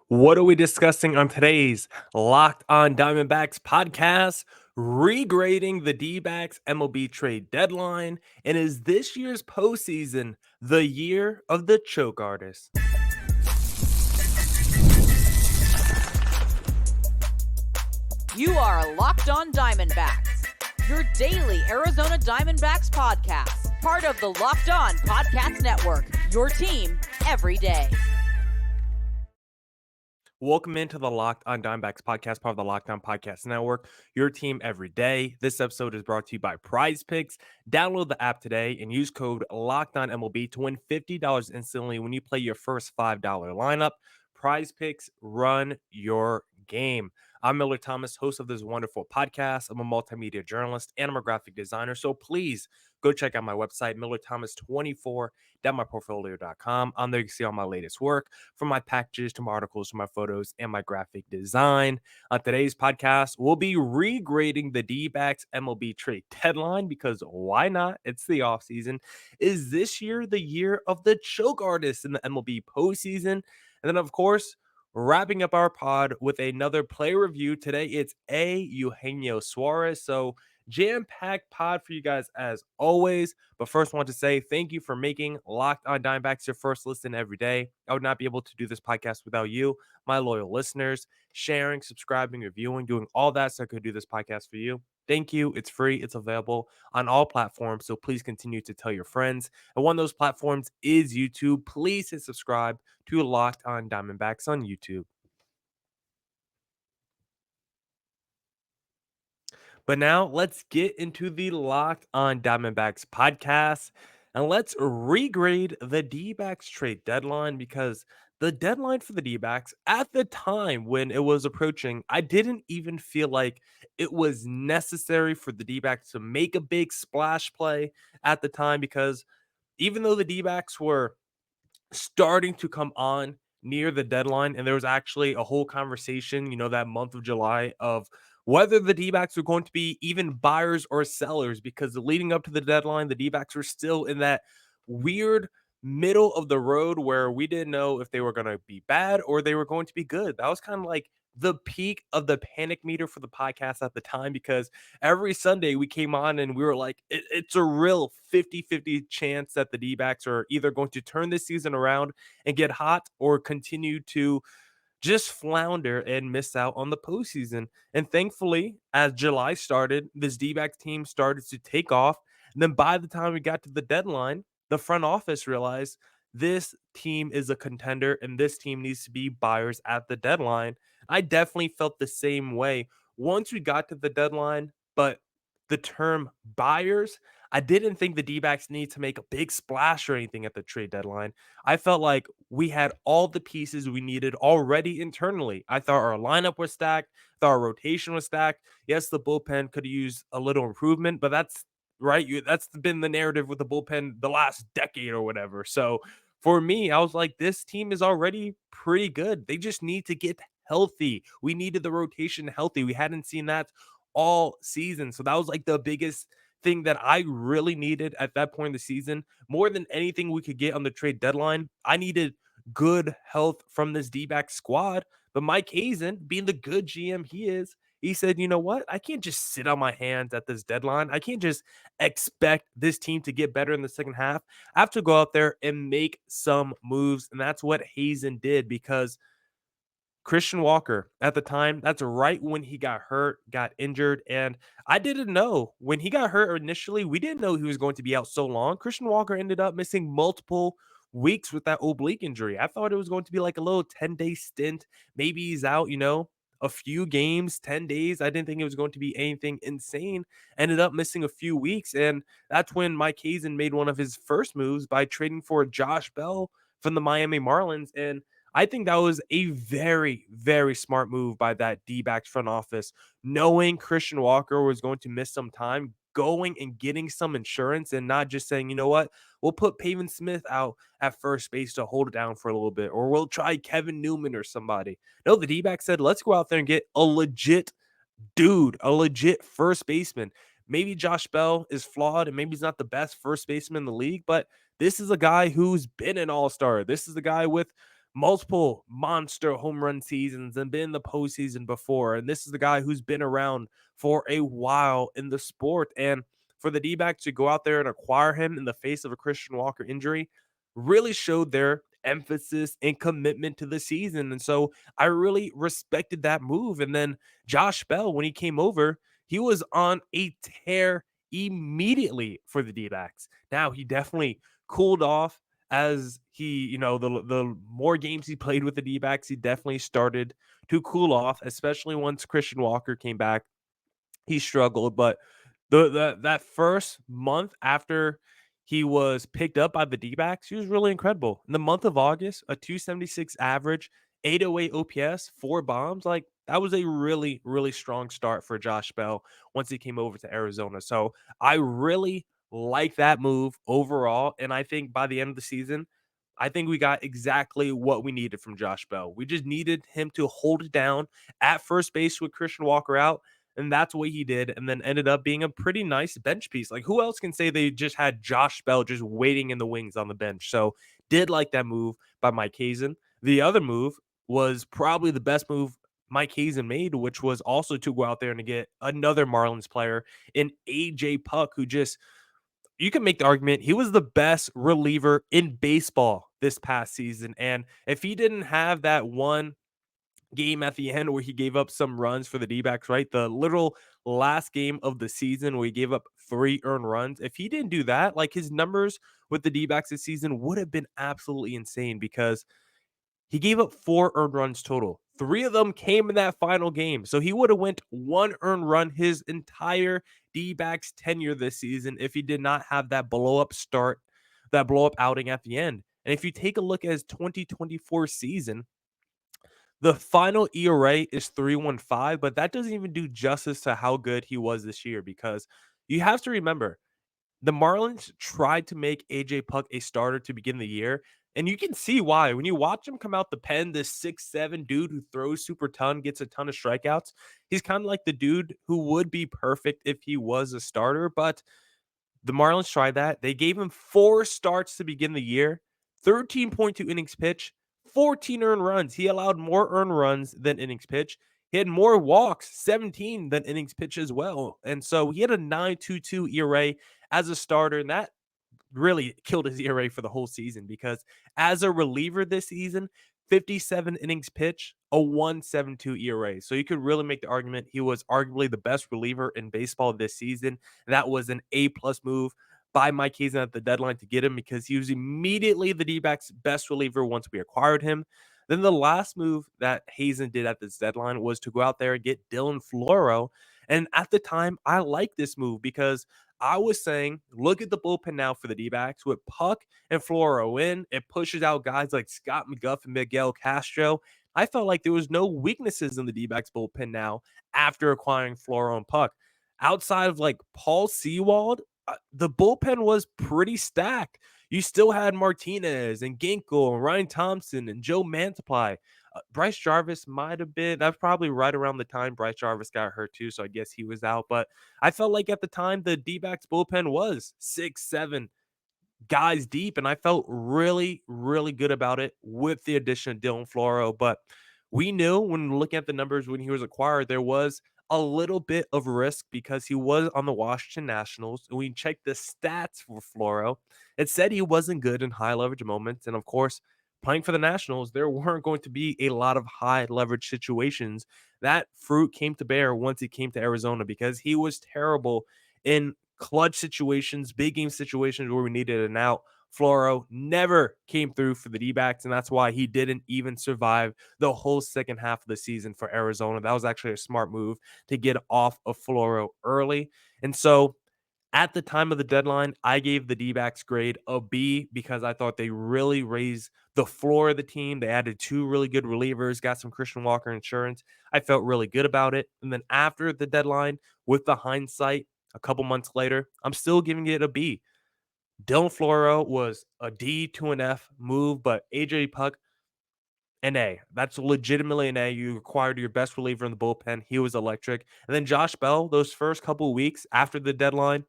What are we discussing on today's Locked on Diamondbacks podcast? Regrading the D-backs MLB trade deadline, and is this year's postseason the year of the choke artist? You are Locked on Diamondbacks, your daily Arizona Diamondbacks podcast, part of the Locked on Podcast Network, your team every day. Welcome into the Locked on Diamondbacks podcast, part of the Locked on Podcast Network, your team every day. This episode is brought to you by Prize Picks. Download the app today and use code LOCKEDONMLB to win $50 instantly when you play your first $5 lineup. Prize Picks, run your game. I'm Millard Thomas, host of this wonderful podcast. I'm a multimedia journalist and I'm a graphic designer, so please go check out my website, millardthomas24.myportfolio.com. On there, you can see all my latest work, from my packages to my articles to my photos and my graphic design. On today's podcast, we'll be regrading the D-backs MLB trade deadline because why not? It's the offseason. Is this year the year of the choke artist in the MLB postseason? And then, of course, wrapping up our pod with another player review. Today, it's Eugenio Suarez. So, jam-packed pod for you guys as always. But first, I want to say thank you for making Locked on Diamondbacks your first listen every day. I would not be able to do this podcast without you, my loyal listeners, sharing, subscribing, reviewing, doing all that so I could do this podcast for you. Thank you. It's free. It's available on all platforms. So please continue to tell your friends. And one of those platforms is YouTube. Please hit subscribe to Locked on Diamondbacks on YouTube. But now let's get into the Locked on Diamondbacks podcast and let's regrade the D-backs trade deadline, because the deadline for the D-backs at the time when it was approaching, I didn't even feel like it was necessary for the D-backs to make a big splash play at the time, because even though the D-backs were starting to come on near the deadline, and there was actually a whole conversation, that month of July, of whether the D-backs were going to be even buyers or sellers, because leading up to the deadline, the D-backs were still in that weird middle of the road where we didn't know if they were going to be bad or they were going to be good. That was kind of like the peak of the panic meter for the podcast at the time, because every Sunday we came on and we were like, it's a real 50-50 chance that the D-backs are either going to turn this season around and get hot or continue to just flounder and miss out on the postseason. And thankfully, as July started, this D-backs team started to take off. And then by the time we got to the deadline, the front office realized this team is a contender and this team needs to be buyers at the deadline. I definitely felt the same way once we got to the deadline, but the term buyers, I didn't think the D-backs need to make a big splash or anything at the trade deadline. I felt like we had all the pieces we needed already internally. I thought our lineup was stacked, thought our rotation was stacked. Yes, the bullpen could use a little improvement, but that's right. That's been the narrative with the bullpen the last decade or whatever. So for me, I was like, this team is already pretty good. They just need to get healthy. We needed the rotation healthy. We hadn't seen that all season. So that was like the biggest thing that I really needed at that point in the season. More than anything we could get on the trade deadline, I needed good health from this D-back squad. But Mike Hazen, being the good GM he is, he said, you know what? I can't just sit on my hands at this deadline. I can't just expect this team to get better in the second half. I have to go out there and make some moves. And that's what Hazen did, because Christian Walker at the time, that's right when he got hurt, got injured. And I didn't know when he got hurt initially, we didn't know he was going to be out so long. Christian Walker ended up missing multiple weeks with that oblique injury. I thought it was going to be like a little 10-day stint. Maybe he's out, a few games, 10 days. I didn't think it was going to be anything insane. Ended up missing a few weeks. And that's when Mike Hazen made one of his first moves by trading for Josh Bell from the Miami Marlins. And I think that was a very, very smart move by that D-backs front office, knowing Christian Walker was going to miss some time, going and getting some insurance and not just saying, you know what, we'll put Pavin Smith out at first base to hold it down for a little bit, or we'll try Kevin Newman or somebody. No, the D-backs said, let's go out there and get a legit dude, a legit first baseman. Maybe Josh Bell is flawed and maybe he's not the best first baseman in the league, but this is a guy who's been an all-star. This is the guy with multiple monster home run seasons and been in the postseason before. And this is the guy who's been around for a while in the sport. And for the D backs to go out there and acquire him in the face of a Christian Walker injury really showed their emphasis and commitment to the season. And so I really respected that move. And then Josh Bell, when he came over, he was on a tear immediately for the D backs. Now, he definitely cooled off as he, the more games he played with the D-backs, he definitely started to cool off, especially once Christian Walker came back. He struggled, but that first month after he was picked up by the D-backs, he was really incredible. In the month of August, a 276 average, 808 OPS, 4 bombs, like that was a really, really strong start for Josh Bell once he came over to Arizona. So I really like that move overall. And I think by the end of the season, I think we got exactly what we needed from Josh Bell. We just needed him to hold it down at first base with Christian Walker out, and that's what he did, and then ended up being a pretty nice bench piece. Like, who else can say they just had Josh Bell just waiting in the wings on the bench? So, did like that move by Mike Hazen. The other move was probably the best move Mike Hazen made, which was also to go out there and to get another Marlins player in AJ Puck, who just, you can make the argument he was the best reliever in baseball this past season. And if he didn't have that one game at the end where he gave up some runs for the D-backs, right? The literal last game of the season where he gave up 3 earned runs. If he didn't do that, like his numbers with the D-backs this season would have been absolutely insane because he gave up 4 earned runs total. 3 of them came in that final game. So he would have went 1 earned run his entire D-backs tenure this season if he did not have that blow up start, that blow up outing at the end. And if you take a look at his 2024 season, the final ERA is 3.15, but that doesn't even do justice to how good he was this year because you have to remember the Marlins tried to make AJ Puck a starter to begin the year, and you can see why. When you watch him come out the pen, this 6'7" dude who throws super ton, gets a ton of strikeouts, he's kind of like the dude who would be perfect if he was a starter, but the Marlins tried that. They gave him 4 starts to begin the year, 13.2 innings pitched, 14 earned runs. He allowed more earned runs than innings pitched. He had more walks, 17 than innings pitched as well. And so he had a 9.22 ERA as a starter, and that really killed his ERA for the whole season because as a reliever this season, 57 innings pitched, a 1.72 ERA. So you could really make the argument he was arguably the best reliever in baseball this season. That was an A-plus move by Mike Hazen at the deadline to get him because he was immediately the D-backs' best reliever once we acquired him. Then the last move that Hazen did at this deadline was to go out there and get Dylan Floro. And at the time, I liked this move because I was saying, look at the bullpen now for the D-backs with Puck and Floro in. It pushes out guys like Scott McGuff and Miguel Castro. I felt like there was no weaknesses in the D-backs bullpen now after acquiring Floro and Puck. Outside of like Paul Sewald, the bullpen was pretty stacked. You still had Martinez and Ginkle and Ryan Thompson and Joe Mantiply. Bryce Jarvis might have been, that's probably right around the time Bryce Jarvis got hurt too, so I guess he was out. But I felt like at the time the D-backs bullpen was 6, 7 guys deep, and I felt really, really good about it with the addition of Dylan Floro. But we knew when looking at the numbers when he was acquired, there was a little bit of risk because he was on the Washington Nationals. And we checked the stats for Floro. It said he wasn't good in high leverage moments. And of course, playing for the Nationals, there weren't going to be a lot of high leverage situations. That fruit came to bear once he came to Arizona because he was terrible in clutch situations, big game situations where we needed an out. Floro never came through for the D-backs, and that's why he didn't even survive the whole second half of the season for Arizona. That was actually a smart move to get off of Floro early. And so at the time of the deadline, I gave the D-backs grade a B because I thought they really raised the floor of the team. They added 2 really good relievers, got some Christian Walker insurance. I felt really good about it. And then after the deadline, with the hindsight, a couple months later, I'm still giving it a B. Dylan Floro was a D to an F move, but AJ Puck, an A. That's legitimately an A. You acquired your best reliever in the bullpen. He was electric. And then Josh Bell, those first couple of weeks after the deadline,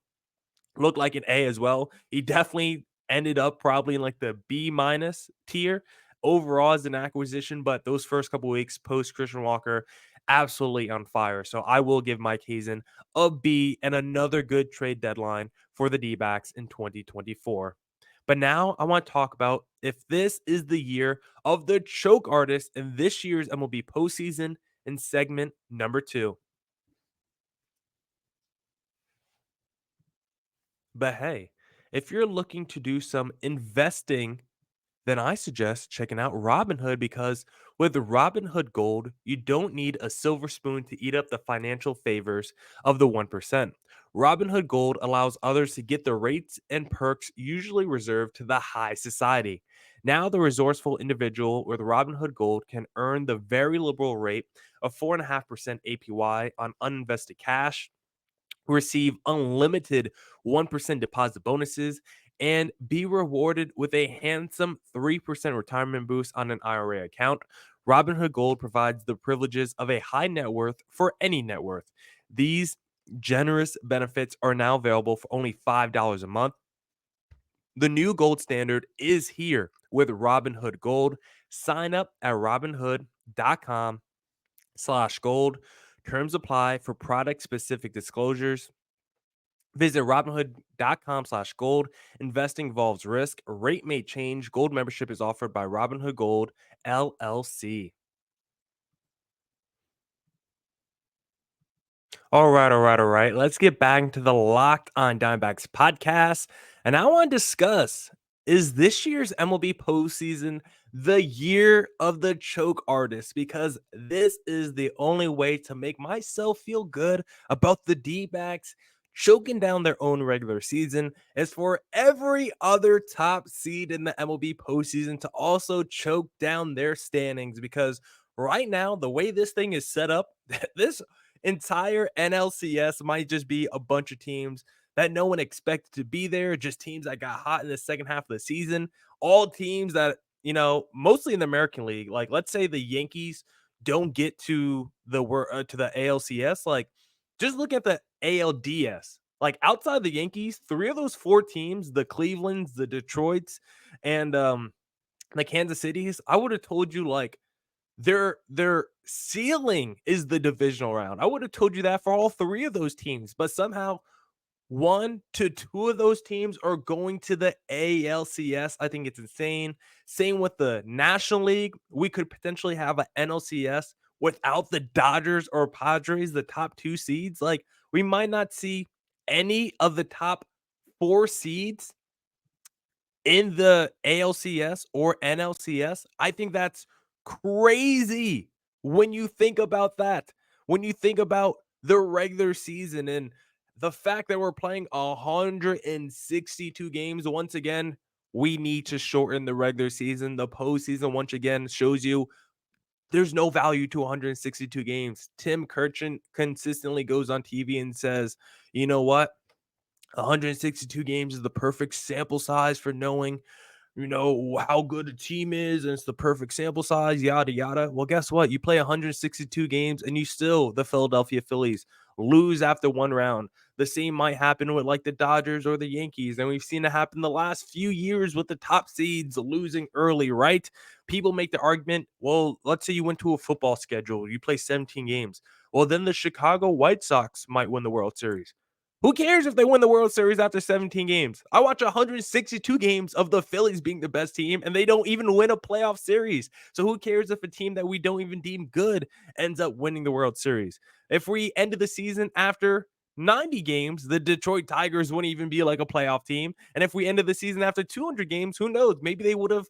looked like an A as well. He definitely ended up probably in like the B minus tier overall as an acquisition, but those first couple weeks post Christian Walker, absolutely on fire. So I will give Mike Hazen a B and another good trade deadline for the D backs in 2024. But now I want to talk about if this is the year of the choke artist in this year's MLB postseason in segment number 2. But hey, if you're looking to do some investing, then I suggest checking out Robinhood because with Robinhood Gold, you don't need a silver spoon to eat up the financial favors of the 1%. Robinhood Gold allows others to get the rates and perks usually reserved to the high society. Now, the resourceful individual with Robinhood Gold can earn the very liberal rate of 4.5% APY on uninvested cash, receive unlimited 1% deposit bonuses, and be rewarded with a handsome 3% retirement boost on an IRA account. Robinhood Gold provides the privileges of a high net worth for any net worth. These generous benefits are now available for only $5 a month. The new gold standard is here with Robinhood Gold. Sign up at robinhood.com/gold. Terms apply for product specific disclosures. Visit Robinhood.com/gold. Investing involves risk. Rate may change. Gold membership is offered by Robinhood Gold, LLC. All right. Let's get back into the Locked on Diamondbacks podcast. And I want to discuss, is this year's MLB postseason the year of the choke artist? Because this is the only way to make myself feel good about the D backs choking down their own regular season is for every other top seed in the MLB postseason to also choke down their standings. Because right now, the way this thing is set up, this entire NLCS might just be a bunch of teams that no one expected to be there, just teams that got hot in the second half of the season, all teams that, mostly in the American League. Like, let's say the Yankees don't get to the ALCS, like just look at the ALDS. Like outside the Yankees, 3 of those 4 teams, the Clevelands, the Detroits, and the Kansas Cities, I would have told you like their ceiling is the divisional round. I would have told you that for all 3 of those teams, but somehow 1 to 2 of those teams are going to the ALCS. I think it's insane. Same with the National League. We could potentially have an NLCS without the Dodgers or Padres, the top 2 seeds. Like, we might not see any of the top 4 seeds in the ALCS or NLCS. I think that's crazy when you think about that. When you think about the regular season and the fact that we're playing 162 games, once again, we need to shorten the regular season. The postseason, once again, shows you there's no value to 162 games. Tim Kirchin consistently goes on TV and says, you know what? 162 games is the perfect sample size for knowing, how good a team is, and it's the perfect sample size, yada, yada. Well, guess what? You play 162 games and you still, the Philadelphia Phillies, lose after one round. The same might happen with like the Dodgers or the Yankees. And we've seen it happen the last few years with the top seeds losing early, right? People make the argument, well, let's say you went to a football schedule, you play 17 games. Well, then the Chicago White Sox might win the World Series. Who cares if they win the World Series after 17 games? I watch 162 games of the Phillies being the best team, and they don't even win a playoff series. So who cares if a team that we don't even deem good ends up winning the World Series? If we ended the season after 90 games, the Detroit Tigers wouldn't even be like a playoff team. And if we ended the season after 200 games, who knows? Maybe they would have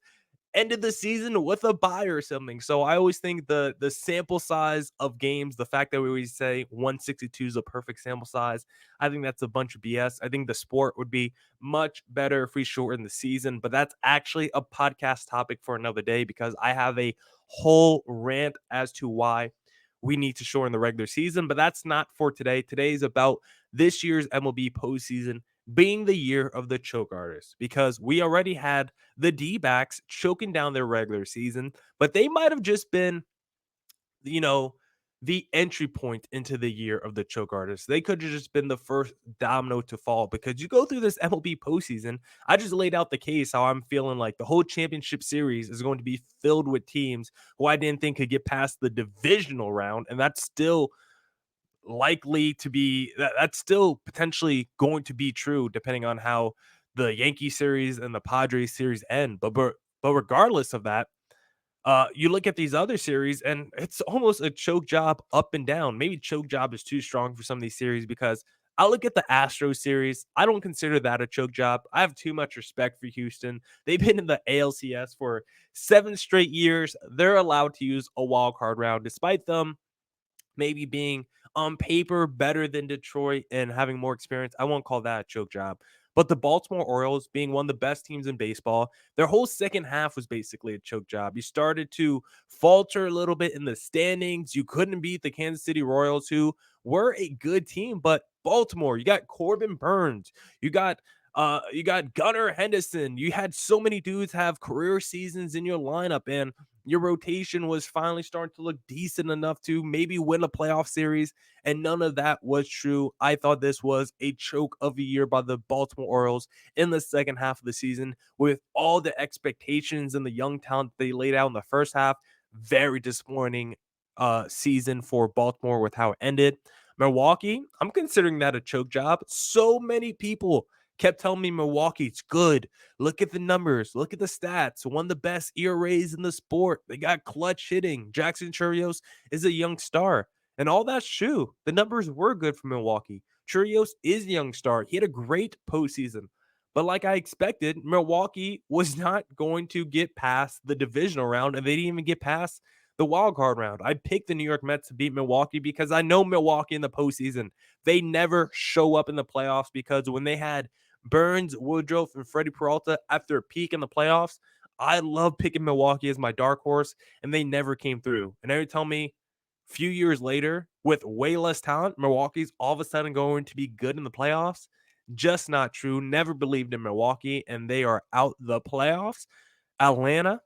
ended the season with a bye or something. So I always think the sample size of games, the fact that we always say 162 is a perfect sample size, I think that's a bunch of BS. I think the sport would be much better if we shorten the season, but that's actually a podcast topic for another day because I have a whole rant as to why we need to shorten the regular season, but that's not for today. Today is about this year's MLB postseason being the year of the choke artist because we already had the D-backs choking down their regular season, but they might have just been, you know, the entry point into the year of the choke artist. They could have just been the first domino to fall because you go through this MLB postseason. I just laid out the case how I'm feeling like the whole championship series is going to be filled with teams who I didn't think could get past the divisional round. And that's still likely to be that's still potentially going to be true depending on how the Yankee series and the Padres series end. But regardless of that, you look at these other series and it's almost a choke job up and down. Maybe choke job is too strong for some of these series because I look at the Astros series. I don't consider that a choke job. I have too much respect for Houston. They've been in the ALCS for 7 straight years. They're allowed to use a wild card round, despite them maybe being on paper better than Detroit and having more experience. I won't call that a choke job. But the Baltimore Orioles, being one of the best teams in baseball, their whole second half was basically a choke job. You started to falter a little bit in the standings. You couldn't beat the Kansas City Royals, who were a good team, but Baltimore, you got Corbin Burns, you got Gunnar Henderson. You had so many dudes have career seasons in your lineup, and your rotation was finally starting to look decent enough to maybe win a playoff series, and none of that was true. I thought this was a choke of a year by the Baltimore Orioles in the second half of the season with all the expectations and the young talent they laid out in the first half. Very disappointing season for Baltimore with how it ended. Milwaukee, I'm considering that a choke job. So many people kept telling me Milwaukee's good. Look at the numbers. Look at the stats. One of the best ERAs in the sport. They got clutch hitting. Jackson Churios is a young star. And all that's true. The numbers were good for Milwaukee. Churios is a young star. He had a great postseason. But like I expected, Milwaukee was not going to get past the divisional round, and they didn't even get past the wild card round. I picked the New York Mets to beat Milwaukee because I know Milwaukee in the postseason. They never show up in the playoffs because when they had Burns, Woodruff, and Freddie Peralta after a peak in the playoffs, I love picking Milwaukee as my dark horse, and they never came through. And they tell me a few years later, with way less talent, Milwaukee's all of a sudden going to be good in the playoffs. Just not true. Never believed in Milwaukee, and they are out the playoffs. Atlanta,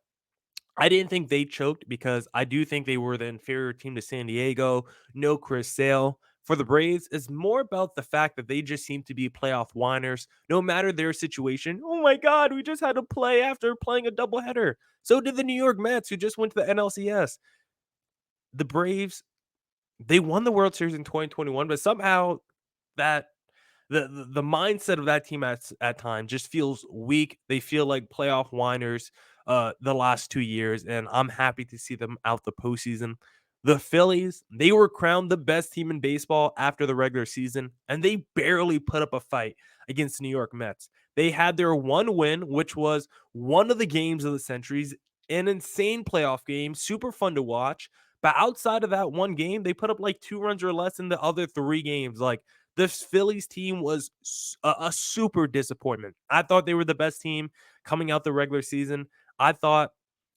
I didn't think they choked because I do think they were the inferior team to San Diego. No Chris Sale. For the Braves, it's more about the fact that they just seem to be playoff whiners, no matter their situation. Oh my God, we just had to play after playing a doubleheader. So did the New York Mets, who just went to the NLCS. The Braves, they won the World Series in 2021, but somehow that the mindset of that team at times just feels weak. They feel like playoff whiners the last 2 years, and I'm happy to see them out the postseason. The Phillies, they were crowned the best team in baseball after the regular season, and they barely put up a fight against the New York Mets. They had their one win, which was one of the games of the centuries, an insane playoff game, super fun to watch. But outside of that one game, they put up like 2 runs or less in the other 3 games. Like, this Phillies team was a super disappointment. I thought they were the best team coming out the regular season. I thought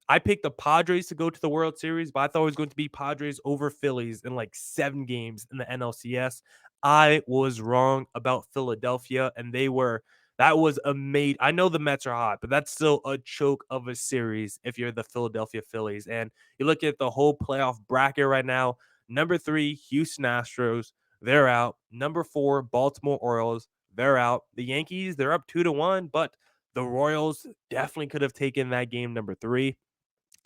I picked the Padres to go to the World Series, but I thought it was going to be Padres over Phillies in like 7 games in the NLCS. I was wrong about Philadelphia, and that was amazing. I know the Mets are hot, but that's still a choke of a series if you're the Philadelphia Phillies. And you look at the whole playoff bracket right now. Number 3, Houston Astros, they're out. Number 4, Baltimore Orioles, they're out. The Yankees, they're up 2-1, but the Royals definitely could have taken that game number 3.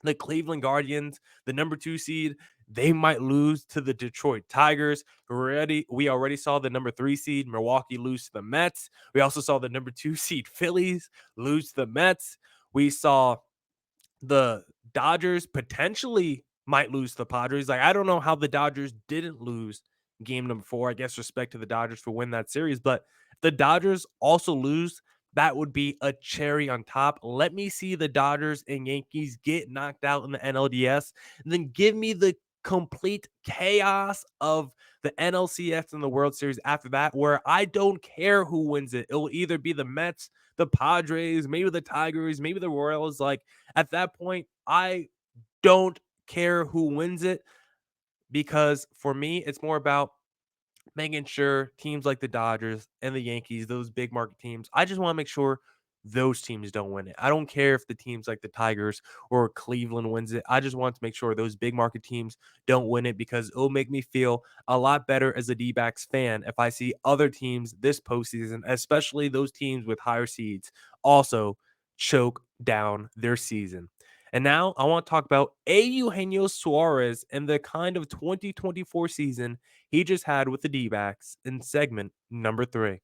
The Cleveland Guardians, the number 2 seed, they might lose to the Detroit Tigers. We already saw the number 3 seed Milwaukee lose to the Mets. We also saw the number 2 seed Phillies lose to the Mets. We saw the Dodgers potentially might lose to the Padres. Like, I don't know how the Dodgers didn't lose game number 4. I guess respect to the Dodgers for winning that series, but if the Dodgers also lose, that would be a cherry on top. Let me see the Dodgers and Yankees get knocked out in the NLDS, and then give me the complete chaos of the NLCS and the World Series after that, where I don't care who wins it. It will either be the Mets, the Padres, maybe the Tigers, maybe the Royals. Like, at that point, I don't care who wins it, because for me, it's more about making sure teams like the Dodgers and the Yankees, those big market teams, I just want to make sure those teams don't win it. I don't care if the teams like the Tigers or Cleveland wins it. I just want to make sure those big market teams don't win it because it'll make me feel a lot better as a D-backs fan if I see other teams this postseason, especially those teams with higher seeds, also choke down their season. And now I want to talk about Eugenio Suarez and the kind of 2024 season he just had with the D-backs in segment number 3.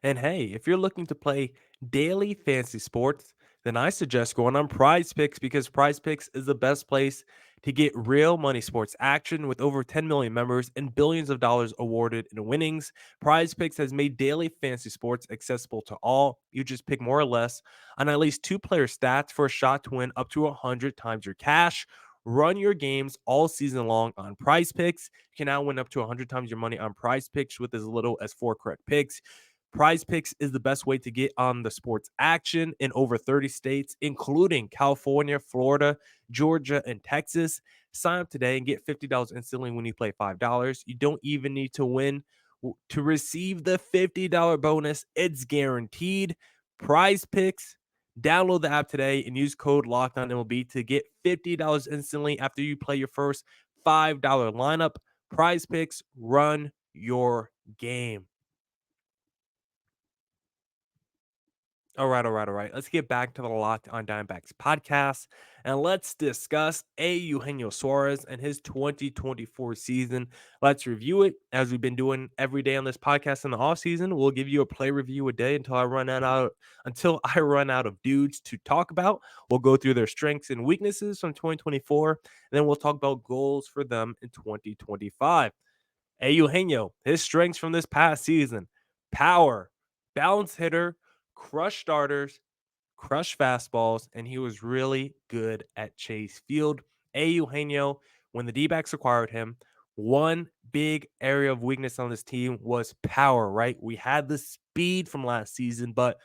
And hey, if you're looking to play daily fantasy sports, then I suggest going on Prize Picks because Prize Picks is the best place to get real money sports action with over 10 million members and billions of dollars awarded in winnings. Prize Picks has made daily fantasy sports accessible to all. You just pick more or less on at least two player stats for a shot to win up to 100 times your cash. Run your games all season long on Prize Picks. You can now win up to 100 times your money on Prize Picks with as little as 4 correct picks. Prize Picks is the best way to get on the sports action in over 30 states, including California, Florida, Georgia, and Texas. Sign up today and get $50 instantly when you play $5. You don't even need to win to receive the $50 bonus. It's guaranteed. Prize Picks. Download the app today and use code LOCKEDONMLB to get $50 instantly after you play your first $5 lineup. Prize Picks, run your game. All right. Let's get back to the Locked on Diamondbacks podcast and let's discuss Eugenio Suarez and his 2024 season. Let's review it as we've been doing every day on this podcast in the offseason. We'll give you a play review a day until I run out of dudes to talk about. We'll go through their strengths and weaknesses from 2024, and then we'll talk about goals for them in 2025. Eugenio, his strengths from this past season: power, balance hitter, crush starters, crush fastballs, and he was really good at Chase Field. Eugenio, when the D-backs acquired him, one big area of weakness on this team was power, right? We had the speed from last season, but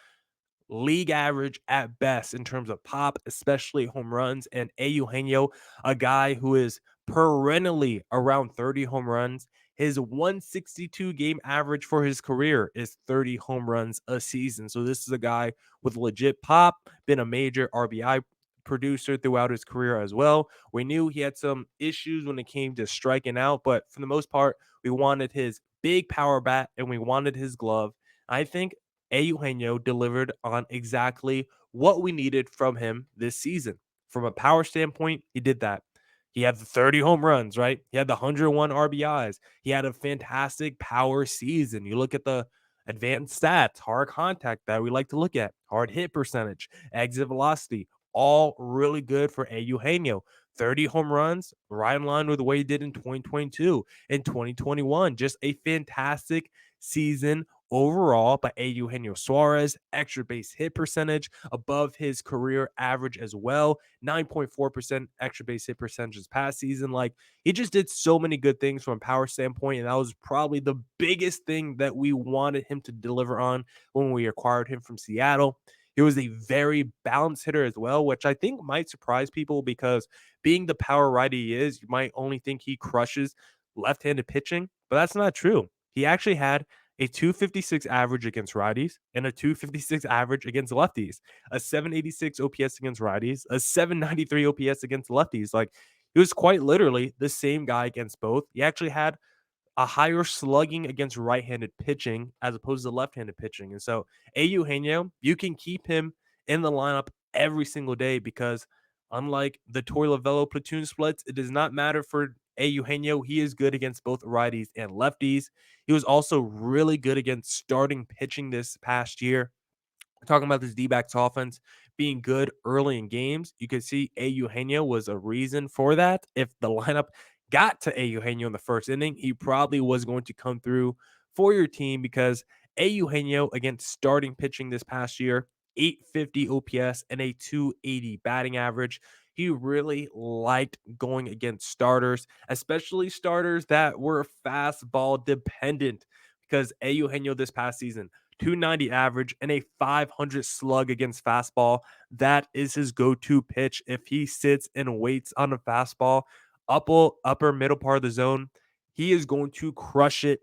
league average at best in terms of pop, especially home runs. And Eugenio, a guy who is perennially around 30 home runs. His 162 game average for his career is 30 home runs a season. So this is a guy with legit pop, been a major RBI producer throughout his career as well. We knew he had some issues when it came to striking out, but for the most part, we wanted his big power bat and we wanted his glove. I think Eugenio delivered on exactly what we needed from him this season. From a power standpoint, he did that. He had the 30 home runs, right? He had the 101 RBIs. He had a fantastic power season. You look at the advanced stats, hard contact that we like to look at, hard hit percentage, exit velocity, all really good for Eugenio. 30 home runs, right in line with what he did in 2022 and 2021. Just a fantastic season overall by Eugenio Suarez. Extra base hit percentage above his career average as well. 9.4% extra base hit percentage this past season. Like, he just did so many good things from a power standpoint, and that was probably the biggest thing that we wanted him to deliver on when we acquired him from Seattle. He was a very balanced hitter as well, which I think might surprise people because being the power righty he is, you might only think he crushes left-handed pitching, but that's not true. He actually had a 256 average against righties and a 256 average against lefties, a 786 OPS against righties, a 793 OPS against lefties. Like, he was quite literally the same guy against both. He actually had a higher slugging against right-handed pitching as opposed to left-handed pitching. And so Eugenio, you can keep him in the lineup every single day because unlike the Torey Lovullo platoon splits, it does not matter for Eugenio. He is good against both righties and lefties. He was also really good against starting pitching this past year. Talking about this D-backs offense being good early in games, you could see Eugenio was a reason for that. If the lineup got to Eugenio in the first inning, he probably was going to come through for your team because Eugenio against starting pitching this past year, 850 OPS and a 280 batting average. He really liked going against starters, especially starters that were fastball dependent because Eugenio this past season, 290 average and a 500 slug against fastball. That is his go-to pitch. If he sits and waits on a fastball, upper middle part of the zone, he is going to crush it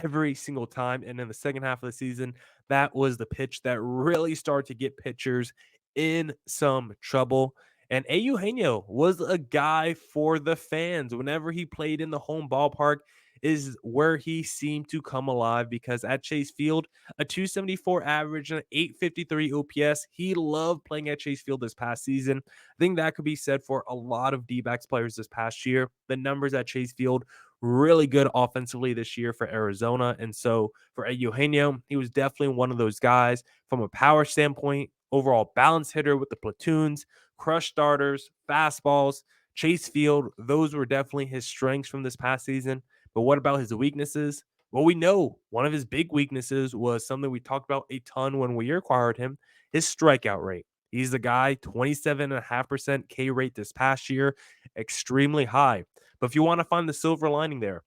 every single time. And in the second half of the season, that was the pitch that really started to get pitchers in some trouble. And Eugenio was a guy for the fans. Whenever he played in the home ballpark, is where he seemed to come alive because at Chase Field, a 274 average and an 853 OPS. He loved playing at Chase Field this past season. I think that could be said for a lot of D-backs players this past year. The numbers at Chase Field really good offensively this year for Arizona. And so for Eugenio, he was definitely one of those guys from a power standpoint, overall balance hitter with the platoons, crush starters, fastballs, Chase Field. Those were definitely his strengths from this past season. But what about his weaknesses? Well, we know one of his big weaknesses was something we talked about a ton when we acquired him, his strikeout rate. He's the guy, 27.5% K rate this past year, extremely high. But if you want to find the silver lining there,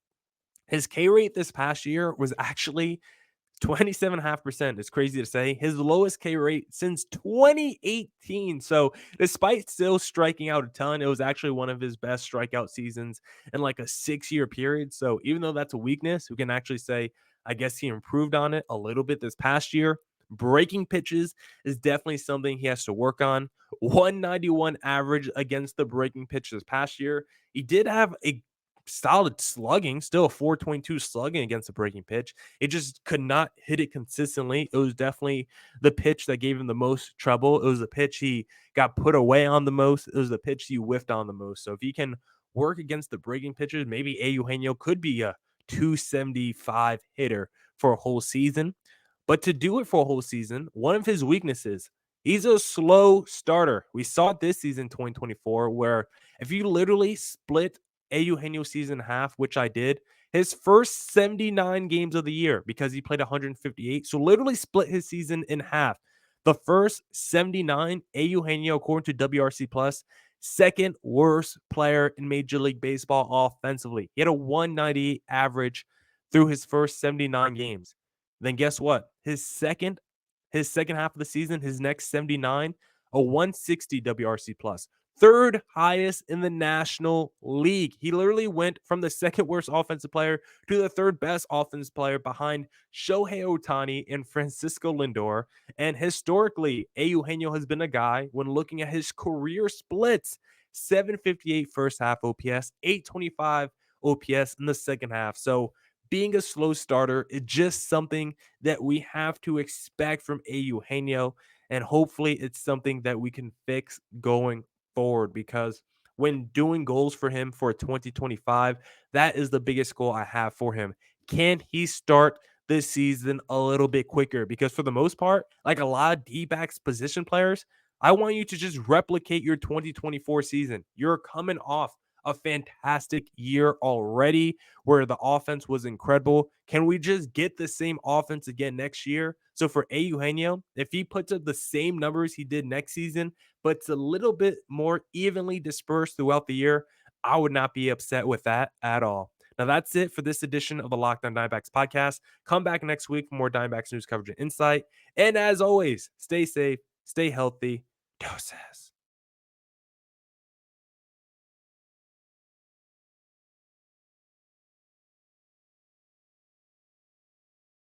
his K rate this past year was actually 27.5%. It's crazy to say. His lowest K rate since 2018. So, despite still striking out a ton, it was actually one of his best strikeout seasons in like a 6-year period. So, even though that's a weakness, we can actually say, I guess he improved on it a little bit this past year. Breaking pitches is definitely something he has to work on. 191 average against the breaking pitch this past year. He did have a solid slugging, still a 422 slugging against the breaking pitch. It just could not hit it consistently. It was definitely the pitch that gave him the most trouble. It was the pitch he got put away on the most. It was the pitch he whiffed on the most. So if he can work against the breaking pitchers, maybe Eugenio could be a 275 hitter for a whole season. But to do it for a whole season, one of his weaknesses, he's a slow starter. We saw it this season, 2024, where if you literally split Eugenio season half, which I did, his first 79 games of the year, because he played 158, so literally split his season in half. The first 79, Eugenio, according to WRC Plus, second worst player in Major League Baseball offensively. He had a 198 average through his first 79 games. Then guess what? His second half of the season, his next 79, a 160 WRC plus. Third highest in the National League. He literally went from the second worst offensive player to the third best offensive player behind Shohei Ohtani and Francisco Lindor. And historically, Eugenio has been a guy, when looking at his career splits, 758 first half OPS, 825 OPS in the second half. So being a slow starter is just something that we have to expect from Eugenio. And hopefully it's something that we can fix going forward, because when doing goals for him for 2025, that is the biggest goal I have for him. Can he start this season a little bit quicker? Because for the most part, like a lot of D-backs position players, I want you to just replicate your 2024 season. You're coming off a fantastic year already where the offense was incredible. Can we just get the same offense again next year? So for Eugenio, if he puts up the same numbers he did next season, but it's a little bit more evenly dispersed throughout the year, I would not be upset with that at all. Now, that's it for this edition of the Locked On Diamondbacks podcast. Come back next week for more Diamondbacks news coverage and insight. And as always, stay safe, stay healthy. Doses.